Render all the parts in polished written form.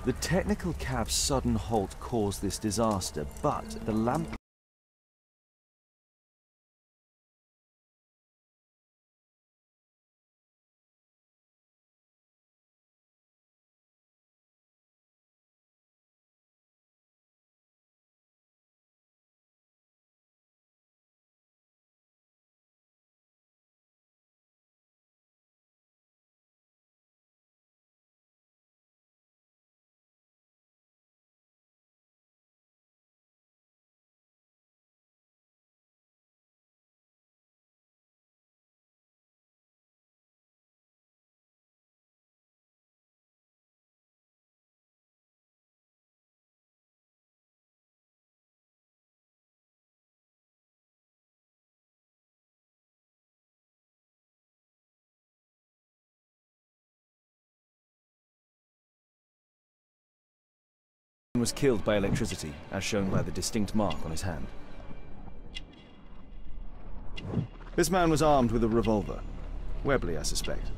The technical cab's sudden halt caused this disaster, but the lamp was killed by electricity, as shown by the distinct mark on his hand. This man was armed with a revolver. Webley, I suspect.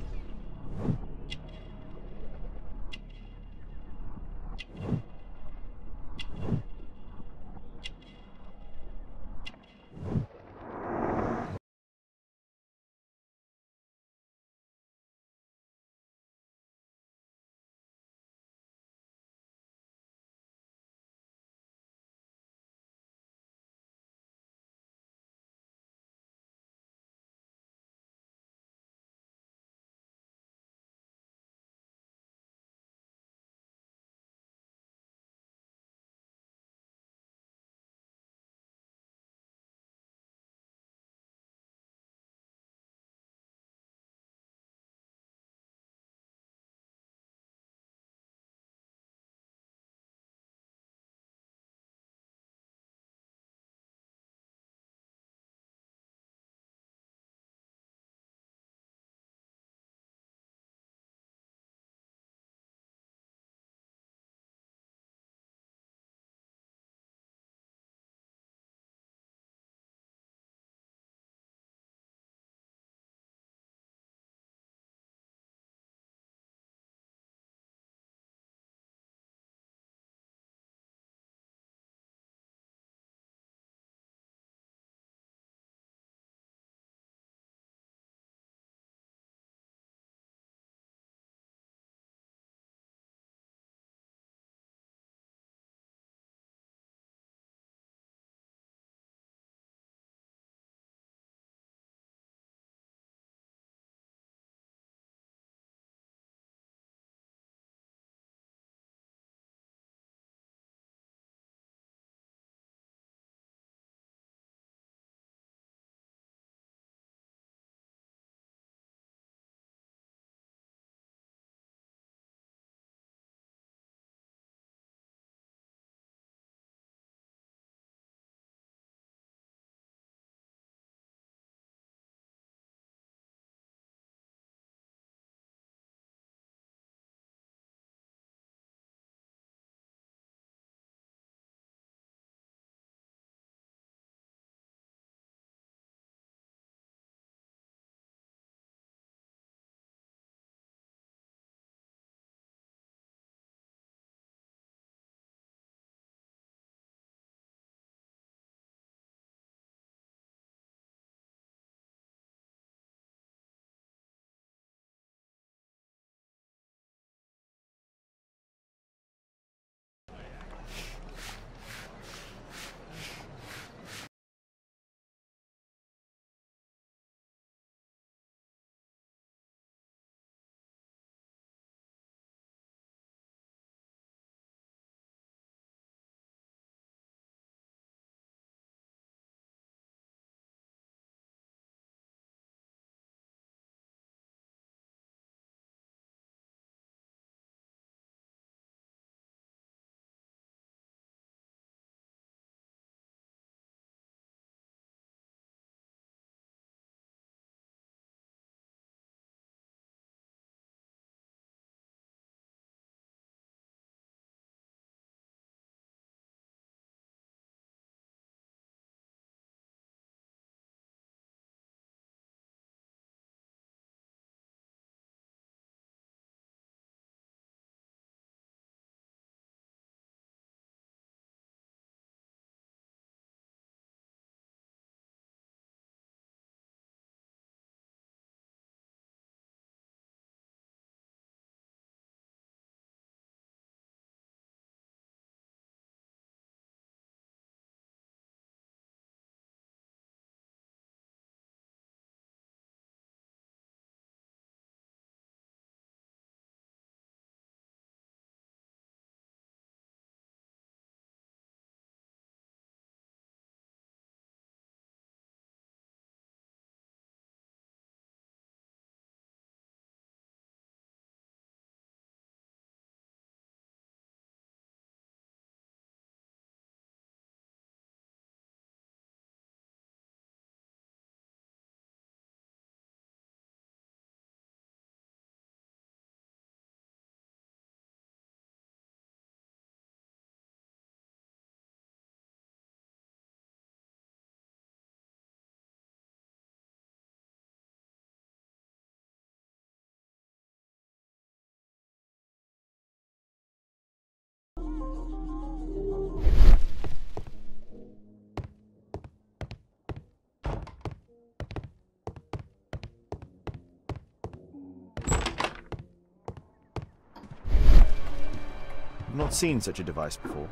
I've not seen such a device before.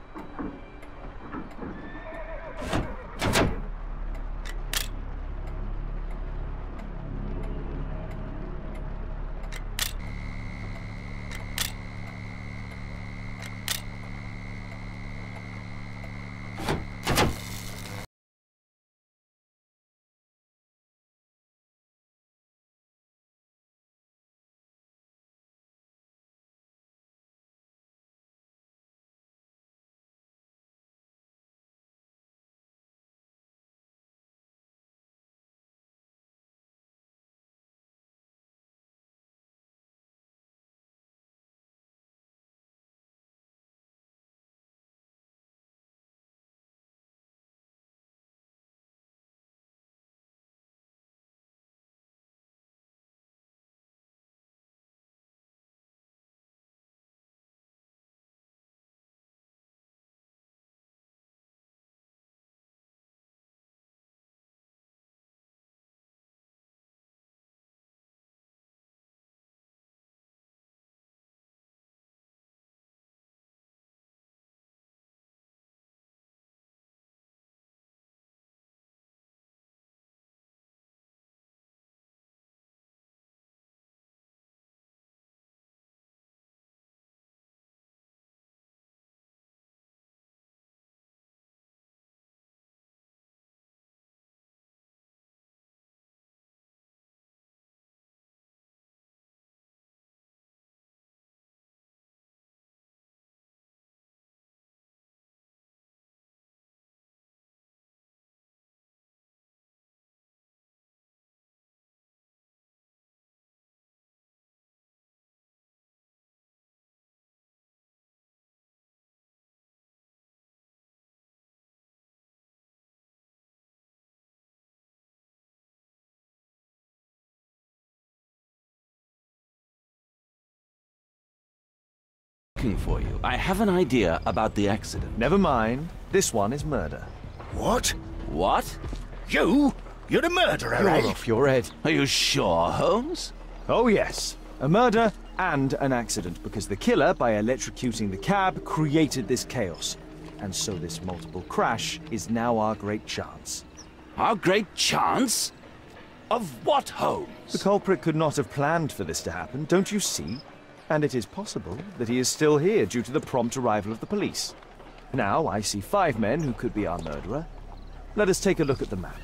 Looking for you. I have an idea about the accident. Never mind. This one is murder. What? What? You? You're the murderer, You're eh? off your head. Are you sure, Holmes? Oh yes. A murder and an accident, because the killer, by electrocuting the cab, created this chaos. And so this multiple crash is now our great chance. Our great chance? Of what, Holmes? The culprit could not have planned for this to happen, don't you see? And it is possible that he is still here due to the prompt arrival of the police. Now I see 5 men who could be our murderer. Let us take a look at the map.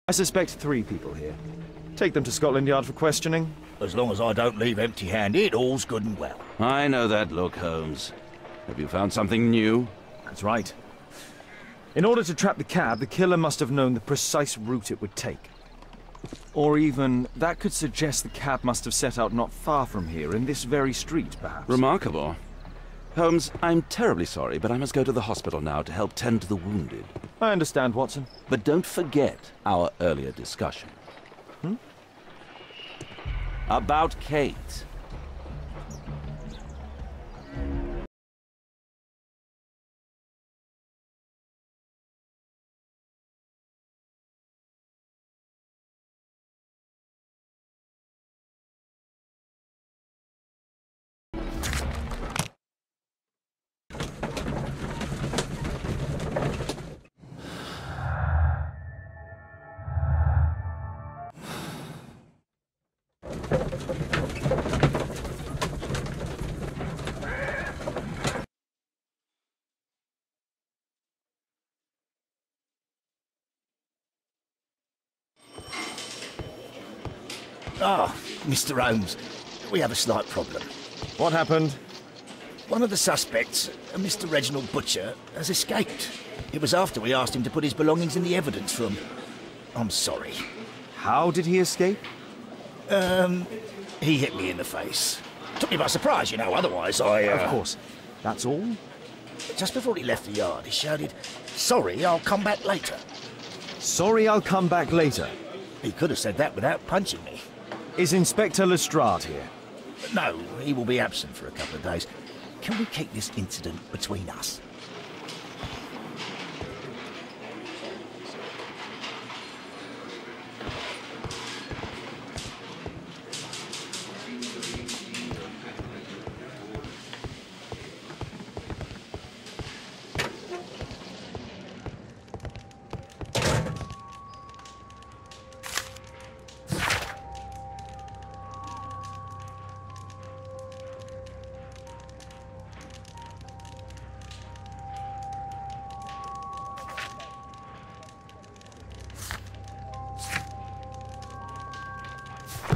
I suspect 3 people here. Take them to Scotland Yard for questioning. As long as I don't leave empty-handed, all's good and well. I know that look, Holmes. Have you found something new? That's right. In order to trap the cab, the killer must have known the precise route it would take. Or even, that could suggest the cab must have set out not far from here, in this very street, perhaps. Remarkable. Holmes, I'm terribly sorry, but I must go to the hospital now to help tend to the wounded. I understand, Watson. But don't forget our earlier discussion. About Kate. Ah, Mr. Holmes, we have a slight problem. What happened? One of the suspects, a Mr. Reginald Butcher, has escaped. It was after we asked him to put his belongings in the evidence room. I'm sorry. How did he escape? He hit me in the face. Took me by surprise, you know, otherwise I... Of course. That's all? Just before he left the yard, he shouted, "Sorry, I'll come back later." Sorry, I'll come back later. He could have said that without punching me. Is Inspector Lestrade here? No, he will be absent for a couple of days. Can we keep this incident between us?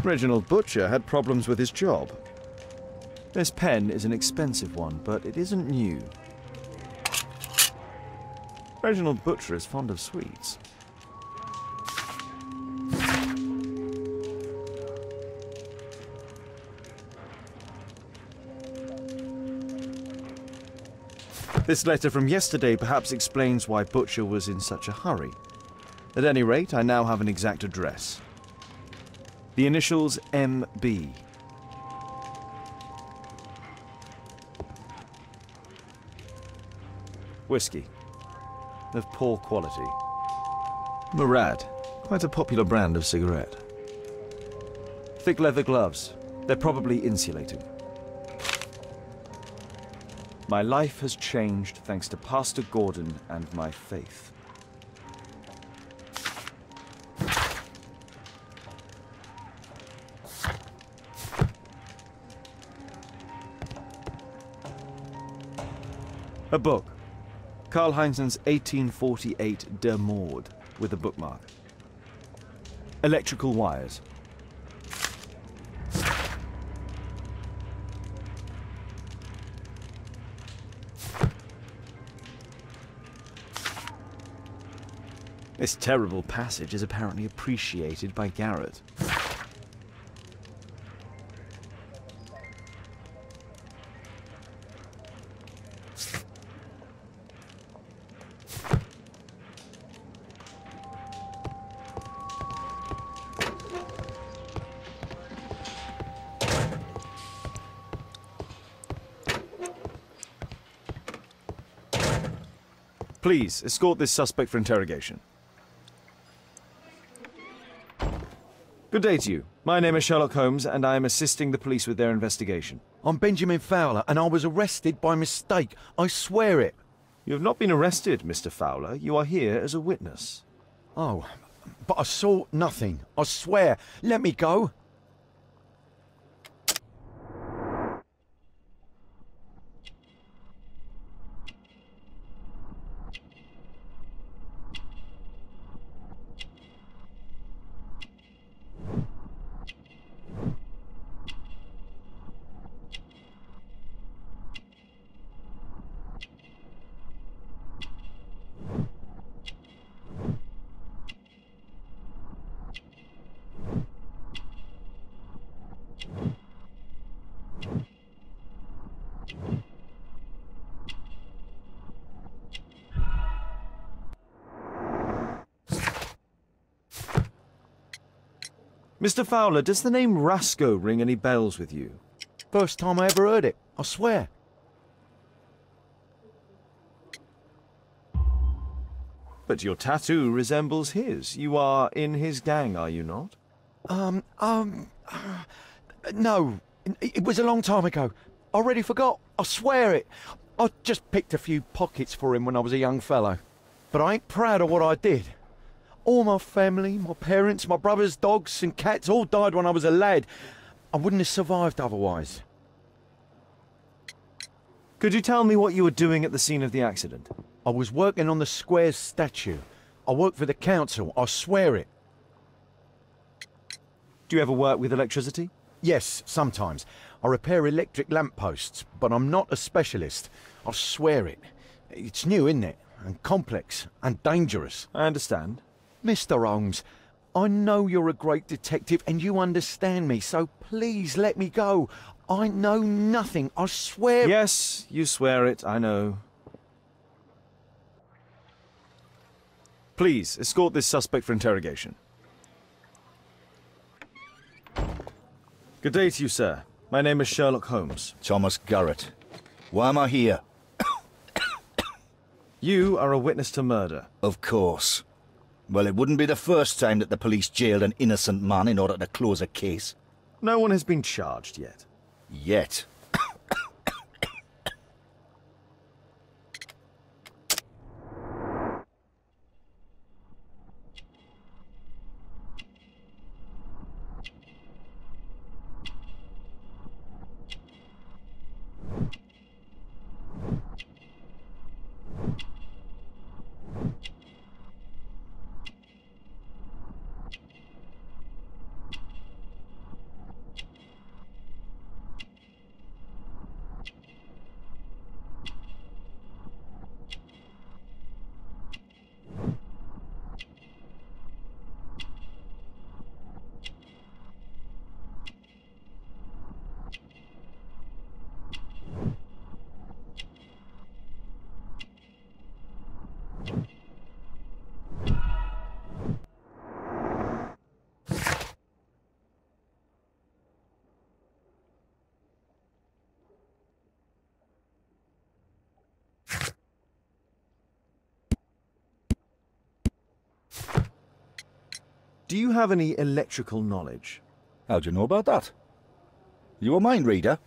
Reginald Butcher had problems with his job. This pen is an expensive one, but it isn't new. Reginald Butcher is fond of sweets. This letter from yesterday perhaps explains why Butcher was in such a hurry. At any rate, I now have an exact address. The initials MB. Whiskey. Of poor quality. Murad. Quite a popular brand of cigarette. Thick leather gloves. They're probably insulating. My life has changed thanks to Pastor Gordon and my faith. A book. Karl Heinzen's 1848 Der Mord, with a bookmark. Electrical wires. This terrible passage is apparently appreciated by Garrett. Please, escort this suspect for interrogation. Good day to you. My name is Sherlock Holmes, and I am assisting the police with their investigation. I'm Benjamin Fowler, and I was arrested by mistake. I swear it. You have not been arrested, Mr. Fowler. You are here as a witness. Oh, but I saw nothing. I swear. Let me go. Mr. Fowler, does the name Rasco ring any bells with you? First time I ever heard it, I swear. But your tattoo resembles his. You are in his gang, are you not? No. It was a long time ago. I already forgot. I swear it. I just picked a few pockets for him when I was a young fellow. But I ain't proud of what I did. All my family, my parents, my brothers, dogs and cats all died when I was a lad. I wouldn't have survived otherwise. Could you tell me what you were doing at the scene of the accident? I was working on the square's statue. I work for the council, I swear it. Do you ever work with electricity? Yes, sometimes. I repair electric lampposts, but I'm not a specialist. I swear it. It's new, isn't it? And complex and dangerous. I understand. Mr. Holmes, I know you're a great detective and you understand me, so please let me go. I know nothing, I swear. Yes, you swear it, I know. Please, escort this suspect for interrogation. Good day to you, sir. My name is Sherlock Holmes. Thomas Garrett. Why am I here? You are a witness to murder. Of course. Well, it wouldn't be the first time that the police jailed an innocent man in order to close a case. No one has been charged yet. Yet. Do you have any electrical knowledge? How'd you know about that? You a mind reader?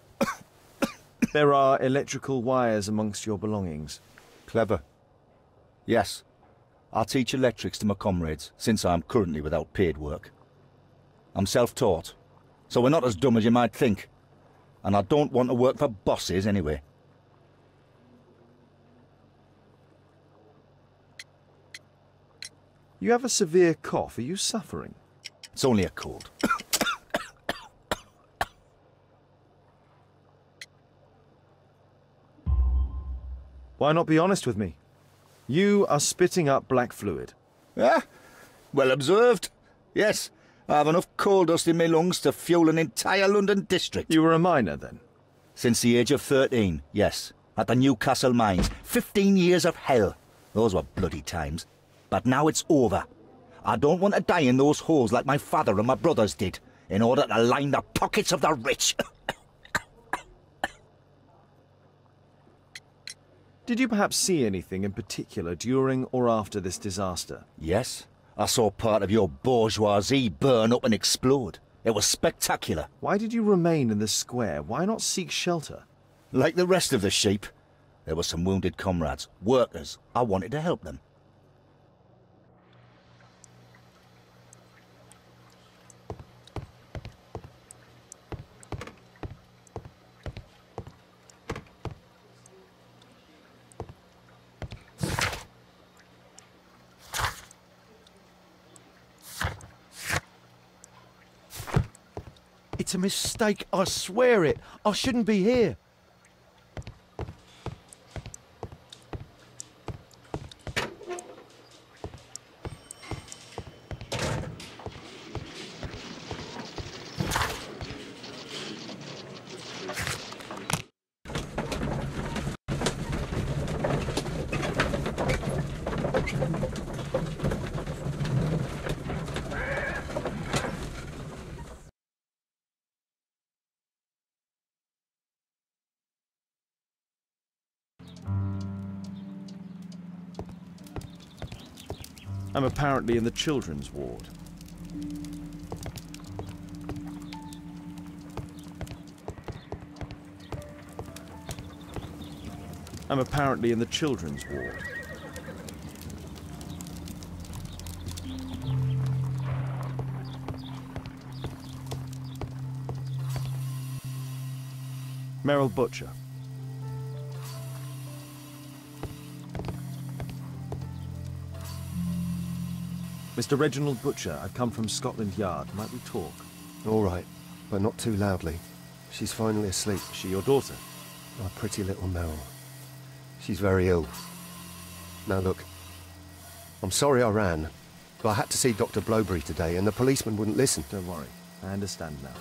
There are electrical wires amongst your belongings. Clever. Yes. I teach electrics to my comrades, since I'm currently without paid work. I'm self-taught, so we're not as dumb as you might think. And I don't want to work for bosses anyway. You have a severe cough. Are you suffering? It's only a cold. Why not be honest with me? You are spitting up black fluid. Ah, well observed. Yes, I have enough coal dust in my lungs to fuel an entire London district. You were a miner, then? Since the age of 13, yes. At the Newcastle mines. 15 years of hell. Those were bloody times. But now it's over. I don't want to die in those holes like my father and my brothers did, in order to line the pockets of the rich. Did you perhaps see anything in particular during or after this disaster? Yes, I saw part of your bourgeoisie burn up and explode. It was spectacular. Why did you remain in the square? Why not seek shelter? Like the rest of the sheep, there were some wounded comrades, workers. I wanted to help them. It's a mistake, I swear it. I shouldn't be here. I'm apparently in the children's ward. I'm apparently in the children's ward. Merrill Butcher. Mr. Reginald Butcher, I've come from Scotland Yard. Might we talk? All right, but not too loudly. She's finally asleep. Is she your daughter? My pretty little Merrill. She's very ill. Now look, I'm sorry I ran, but I had to see Dr. Blowberry today and the policeman wouldn't listen. Don't worry, I understand now.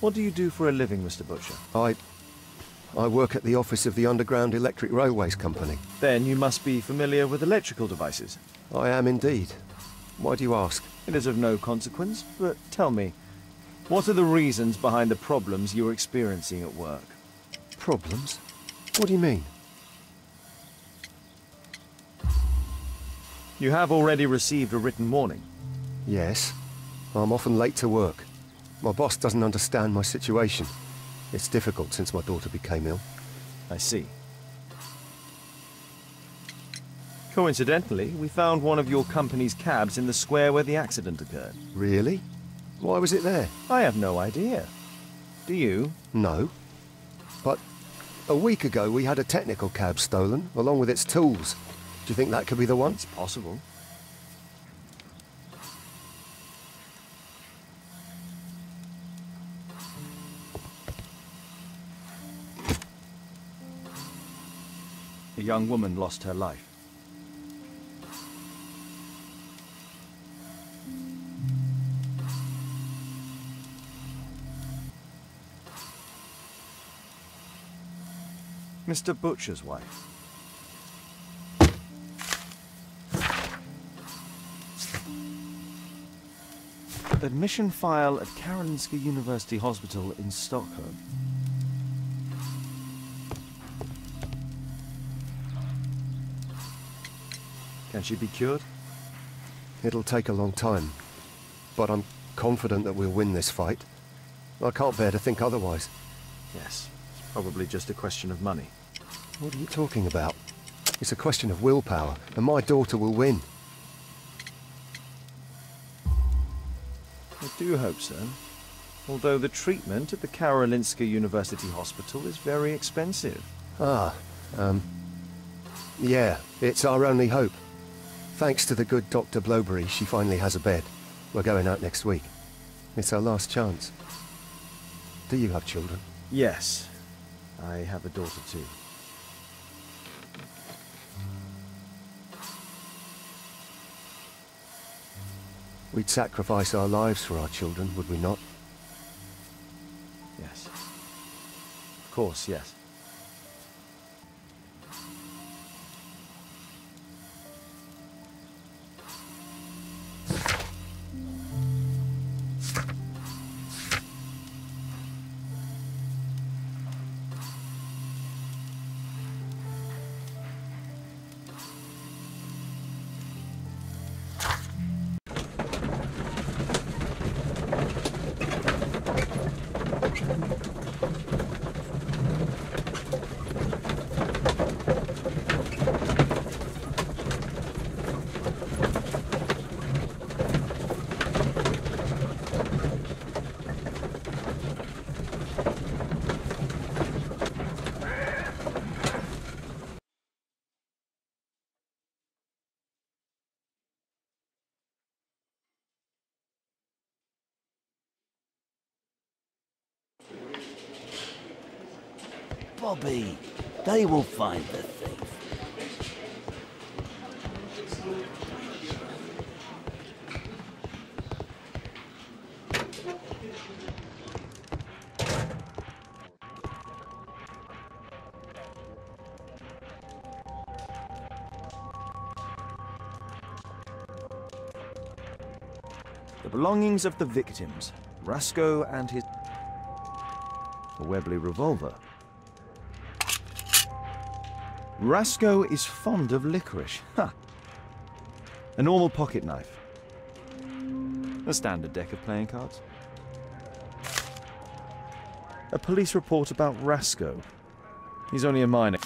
What do you do for a living, Mr. Butcher? I work at the office of the Underground Electric Railways Company. Then you must be familiar with electrical devices. I am indeed. Why do you ask? It is of no consequence, but tell me, what are the reasons behind the problems you're experiencing at work? Problems? What do you mean? You have already received a written warning. Yes. I'm often late to work. My boss doesn't understand my situation. It's difficult since my daughter became ill. I see. Coincidentally, we found one of your company's cabs in the square where the accident occurred. Really? Why was it there? I have no idea. Do you? No. But a week ago we had a technical cab stolen, along with its tools. Do you think that could be the one? It's possible. A young woman lost her life. Mr. Butcher's wife. Admission file at Karolinska University Hospital in Stockholm. Can she be cured? It'll take a long time, but I'm confident that we'll win this fight. I can't bear to think otherwise. Yes, it's probably just a question of money. What are you talking about? It's a question of willpower, and my daughter will win. I do hope so. Although the treatment at the Karolinska University Hospital is very expensive. Yeah, it's our only hope. Thanks to the good Dr. Blowberry, she finally has a bed. We're going out next week. It's our last chance. Do you have children? Yes, I have a daughter too. We'd sacrifice our lives for our children, would we not? Yes. Of course, yes. Bobby, they will find the thief. The belongings of the victims. Rasco and his... A Webley revolver. Rasco is fond of licorice. Ha! A normal pocket knife. A standard deck of playing cards. A police report about Rasco. He's only a minor.